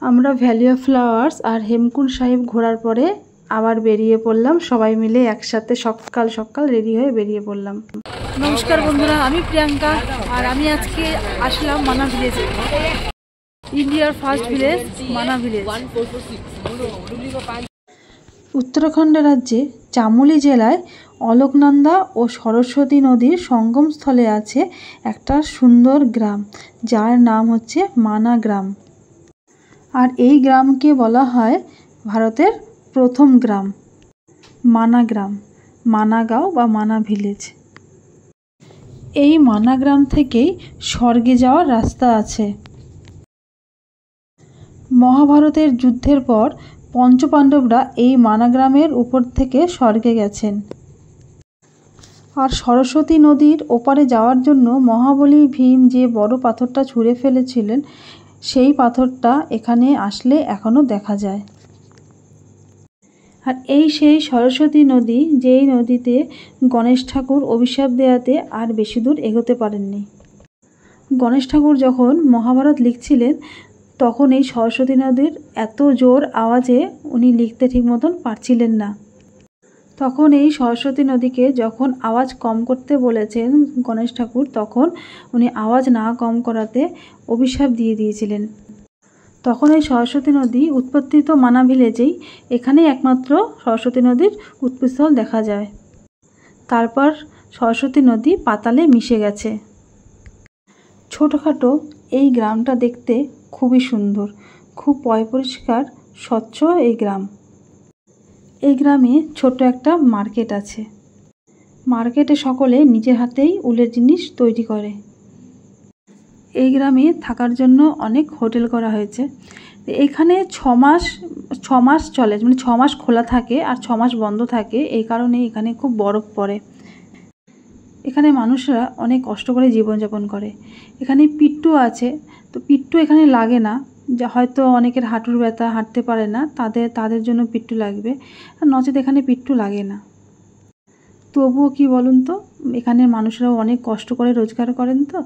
আমরা valley of flowers আর হেমকুণ্ড সাহিব ঘোরার পরে আবার বেরিয়ে পড়লাম, সবাই মিলে একসাথে সকাল সকাল রেডি হয়ে বেরিয়ে পড়লাম। নমস্কার বন্ধুরা, আমি প্রিয়াঙ্কা আর আমি আজকে আসলাম মানা ভিলেজে, ইন্ডিয়ার ফার্স্ট ভিলেজ মানা ভিলেজ। উত্তরাখণ্ড রাজ্যে চামোলি জেলায় অলকনন্দা ও সরস্বতী নদীর সঙ্গমস্থলে আছে একটা সুন্দর গ্রাম, যার নাম হচ্ছে মানা গ্রাম। আর এই গ্রামকে বলা হয় ভারতের প্রথম গ্রাম, মানা গ্রাম, মানা গাঁও বা মানা ভিলেজ। এই মানা গ্রাম থেকেই স্বর্গে যাওয়ার রাস্তা আছে। মহাভারতের যুদ্ধের পর পঞ্চপাণ্ডবরা এই মানা গ্রামের উপর থেকে স্বর্গে গেছেন। আর সরস্বতী নদীর ওপারে যাওয়ার জন্য মহাবলী ভীম যে বড় পাথরটা ছুঁড়ে ফেলেছিলেন, সেই পাথরটা এখানে আসলে এখনও দেখা যায়। আর এই সেই সরস্বতী নদী, যেই নদীতে গণেশ ঠাকুর অভিশাপ দেওয়াতে আর বেশি দূর এগোতে পারেননি। গণেশ ঠাকুর যখন মহাভারত লিখছিলেন, তখন এই সরস্বতী নদীর এত জোর আওয়াজে উনি লিখতে ঠিক মতন পারছিলেন না। তখন এই সরস্বতী নদীকে যখন আওয়াজ কম করতে বলেছেন গণেশ ঠাকুর, তখন উনি আওয়াজ না কম করাতে অভিশাপ দিয়ে দিয়েছিলেন। তখন এই সরস্বতী নদী উৎপত্তি তো মানা ভিলেজেই, এখানেই একমাত্র সরস্বতী নদীর উৎপস্থল দেখা যায়। তারপর সরস্বতী নদী পাতালে মিশে গেছে। ছোটোখাটো এই গ্রামটা দেখতে খুবই সুন্দর, খুব পরিষ্কার স্বচ্ছ এই গ্রাম। এই গ্রামে ছোট্ট একটা মার্কেট আছে। মার্কেটে সকলে নিজের হাতেই উলের জিনিস তৈরি করে। এই গ্রামে থাকার জন্য অনেক হোটেল করা হয়েছে। এখানে ছ মাস চলে, মানে 6 মাস খোলা থাকে আর 6 মাস বন্ধ থাকে। এই কারণে এখানে খুব বরফ পড়ে। এখানে মানুষরা অনেক কষ্ট করে জীবনযাপন করে। এখানে পিট্টু আছে, তো পিট্টু এখানে লাগে না, যা হয়তো অনেকের হাঁটুর ব্যথা, হাঁটতে পারে না, তাদের জন্য পিট্টু লাগবে, আর নচেত এখানে পিট্টু লাগে না। তবুও কি বলুন তো, এখানে মানুষরাও অনেক কষ্ট করে রোজগার করেন, তো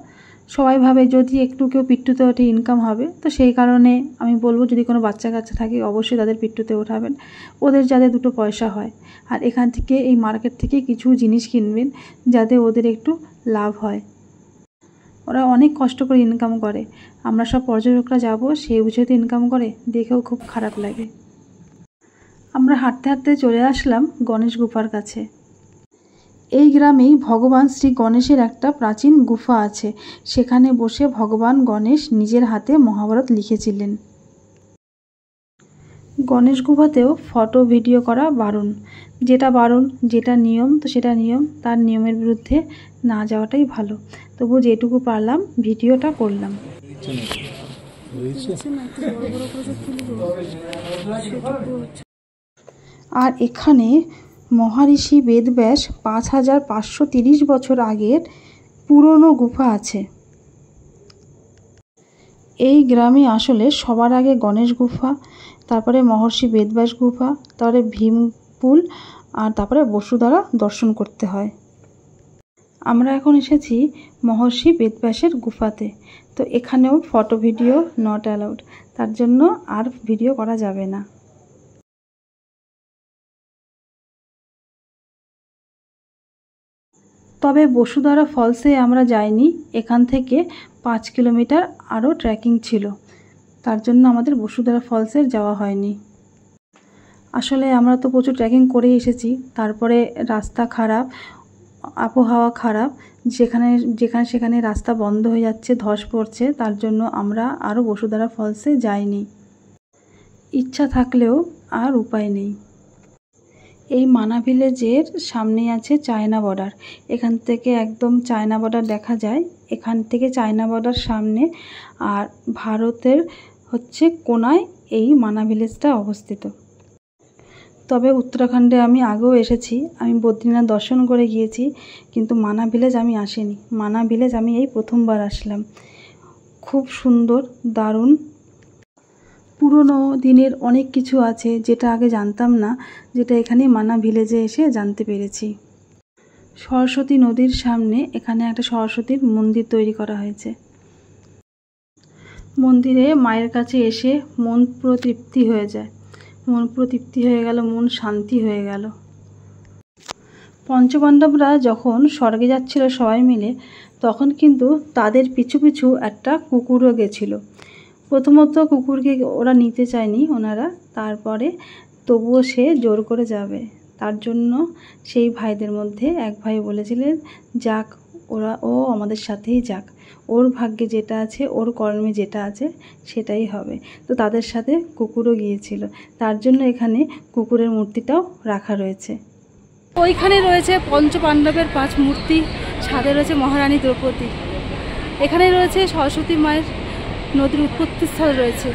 সবাই ভাবে যদি একটু কেউ পিট্টুতে ওঠে ইনকাম হবে। তো সেই কারণে আমি বলবো, যদি কোনো বাচ্চা কাচ্চা থাকে অবশ্যই তাদের পিট্টুতে ওঠাবেন, ওদের যাতে 2 পয়সা হয়। আর এখান থেকে, এই মার্কেট থেকে কিছু জিনিস কিনবেন যাতে ওদের একটু লাভ হয়। ওরা অনেক কষ্ট করে ইনকাম করে। আমরা সব পর্যটকরা যাব, সেই বুঝেতে ইনকাম করে, দেখেও খুব খারাপ লাগে। আমরা হাঁটতে হাঁটতে চলে আসলাম গণেশ গুফার কাছে। এই গ্রামেই ভগবান শ্রী গণেশের একটা প্রাচীন গুফা আছে। সেখানে বসে ভগবান গণেশ নিজের হাতে মহাভারত লিখেছিলেন। গণেশ গুফাতেও ফটো ভিডিও করা বারণ। যেটা নিয়ম, তো সেটা নিয়ম, তার নিয়মের বিরুদ্ধে না যাওয়াটাই ভালো। তবু যেটুকু পারলাম ভিডিওটা করলাম। আর এখানে মহারিষি বেদব্যাস 5530 বছর আগের পুরনো গুফা আছে। এই গ্রামে আসলে সবার আগে গণেশ গুফা, তারপরে মহর্ষি বেদব্যাস গুফা, তারপরে ভীমপুল, আর তারপরে বসুধারা দর্শন করতে হয়। আমরা এখন এসেছি মহর্ষি বেদব্যাসের গুফাতে। তো এখানেও ফটো ভিডিও নট অ্যালাউড, তার জন্য আর ভিডিও করা যাবে না। তবে বসুধারা ফলসে আমরা যাইনি, এখান থেকে 5 কিলোমিটার আরও ট্রেকিং ছিল, তার জন্য আমাদের বসুধারা ফলসের যাওয়া হয়নি। আসলে আমরা তো প্রচুর ট্রেকিং করে এসেছি, তারপরে রাস্তা খারাপ, আবহাওয়া খারাপ, যেখানে রাস্তা বন্ধ হয়ে যাচ্ছে, ধস পড়ছে, তার জন্য আমরা আরও বসুধারা ফলসে যাইনি। ইচ্ছা থাকলেও আর উপায় নেই। এই মানা ভিলেজের সামনেই আছে চায়না বর্ডার। এখান থেকে একদম চায়না বর্ডার দেখা যায়। এখান থেকে চায়না বর্ডার সামনে, আর ভারতের হচ্ছে কোনায় এই মানা ভিলেজটা অবস্থিত। তবে উত্তরাখণ্ডে আমি আগেও এসেছি, আমি বদ্রীনাথ দর্শন করে গিয়েছি, কিন্তু মানা ভিলেজ আমি আসিনি। মানা ভিলেজ আমি এই প্রথমবার আসলাম। খুব সুন্দর, দারুণ, পুরনো দিনের অনেক কিছু আছে যেটা আগে জানতাম না, যেটা এখানে মানা ভিলেজে এসে জানতে পেরেছি। সরস্বতী নদীর সামনে এখানে একটা সরস্বতীর মন্দির তৈরি করা হয়েছে। মন্দিরে মায়ের কাছে এসে মন পুরো তৃপ্তি হয়ে যায়, মন পুরো তৃপ্তি হয়ে গেল, মন শান্তি হয়ে গেল। পঞ্চপাণ্ডবরা যখন স্বর্গে যাচ্ছিল সবাই মিলে, তখন কিন্তু তাদের পিছু পিছু একটা কুকুরও গেছিলো। প্রথমত কুকুরকে ওরা নিতে চায়নি ওনারা, তারপরে তবুও সে জোর করে যাবে। তার জন্য সেই ভাইদের মধ্যে এক ভাই বলেছিলেন, যাক ও আমাদের সাথেই যাক, ওর ভাগ্যে যেটা আছে, ওর কর্মে যেটা আছে সেটাই হবে। তো তাদের সাথে কুকুরও গিয়েছিল, তার জন্য এখানে কুকুরের মূর্তিটাও রাখা রয়েছে। ওইখানে রয়েছে পঞ্চপাণ্ডবের 5 মূর্তি, ছাদে রয়েছে মহারানী দ্রৌপদী, এখানে রয়েছে সরস্বতী মায়ের নদীর উৎপত্তি স্থল রয়েছে,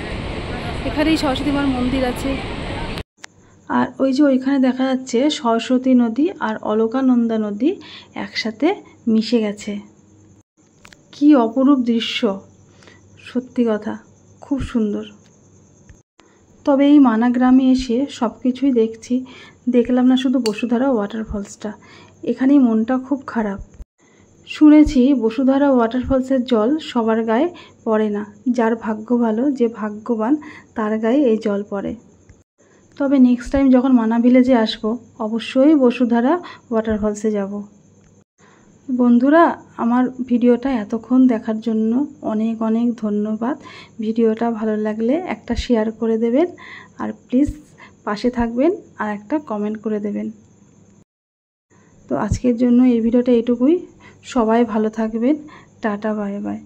এখানেই সরস্বতী মার মন্দির আছে। আর ওই যে ওইখানে দেখা যাচ্ছে সরস্বতী নদী আর অলকানন্দা নদী একসাথে মিশে গেছে। কি অপরূপ দৃশ্য, সত্যি কথা খুব সুন্দর। তবে এই মানা গ্রামে এসে সব কিছুই দেখলাম না শুধু বসুধারা ওয়াটারফলসটা, এখানেই মনটা খুব খারাপ। শুনেছি বসুধারা ওয়াটারফলসের জল সবার গায়ে পড়ে না, যার ভাগ্য ভালো, যে ভাগ্যবান তার গায়ে এই জল পড়ে। তবে নেক্সট টাইম যখন মানা ভিলেজে আসবো অবশ্যই বসুধারা ওয়াটারফলসে যাব। বন্ধুরা, আমার ভিডিওটা এতক্ষণ দেখার জন্য অনেক অনেক ধন্যবাদ। ভিডিওটা ভালো লাগলে একটা শেয়ার করে দেবেন, আর প্লিজ পাশে থাকবেন আর একটা কমেন্ট করে দেবেন। তো আজকের জন্য এই ভিডিওটা এটুকুই। সবাই ভালো থাকবেন, টাটা বাই বাই।